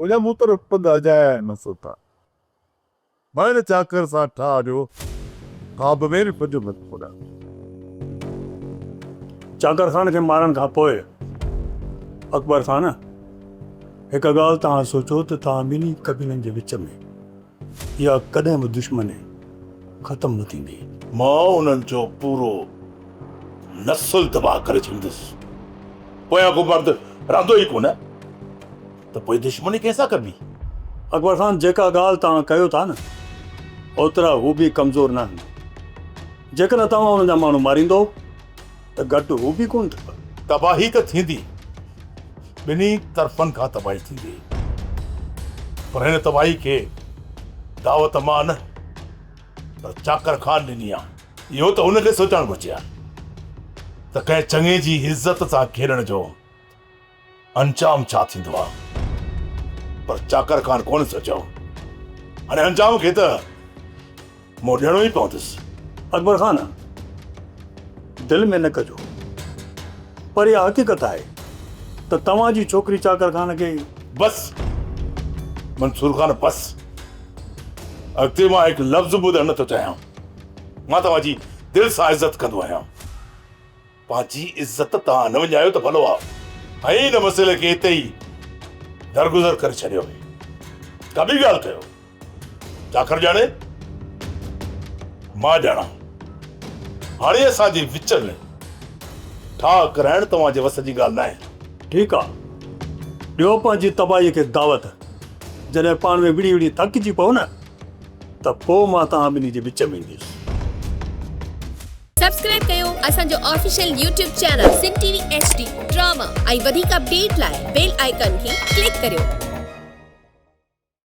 उन मूत्र पंध अजाया न सोता मैंने चाकर सा ठाड़ो खाब मेरे पंज मत पड़ा चाकर खान के मारन खां पोइ अकबर खान हिकु ॻाल्हि तव्हां सोचो त तव्हां ॿिन्ही कबीलनि जे विच में इहा कॾहिं बि दुश्मनी ख़तम न थींदी। मां उन्हनि जो पूरो नस्ल तबाह करे छॾींदुसि। पोयां को मर्द रहंदो ई कोन त पोइ दुश्मनी कंहिंसां कबी? अकबर खान जेका ॻाल्हि तव्हां कयो था न ओतिरा हू बि कमज़ोर न आहिनि। जेकॾहिं तव्हां हुन जा माण्हू मारींदो त घटि हू बि कोन अथव। तबाही त थींदी, ॿिन्ही तरफ़नि खां तबाही थींदी, पर हिन तबाही खे दावत मां न पर चाकर खान ॾिनी आहे। इहो त हुनखे सोचणु घुरिजे त कंहिं चङे जी इज़त सां खेलण जो अंजाम छा थींदो आहे, पर चाकर खान कोन सोचियो। हाणे अंजाम खे त मूं ॾियणो ई पवंदुसि। अकबर खान दिलि में न कजो, पर इहा हक़ीक़त आहे त तव्हांजी छोकिरी चाकर खान खे बस मंसूर खान बस। अॻिते मां हिकु लफ़्ज़ ॿुधणु नथो चाहियां। मां तव्हांजी दिलि सां इज़त कंदो आहियां। पंहिंजी इज़त तव्हां न विञायो त भलो आहे, ऐं हिन मसइले खे हिते ई दरगुज़र करे छॾियो। का ॿी ॻाल्हि कयो, चाकर ॼाणे मां ॼाणा। हाणे असांजे विच में ठाह कराइण तव्हांजे वस जी ॻाल्हि न आहे। ठीकु आहे, ॾियो पंहिंजी तबाहीअ खे दावत। जॾहिं पाण में विड़ी विड़ी थकिजी पओ न त पोइ मां तव्हां ॿिन्ही जे विच में ईंदुसि। सब्सक्राइब कयो असांजो official YouTube channel Sindh TV HD drama ऐं वधीक अपडेट लाइ बेल आइकन खे क्लिक करियो।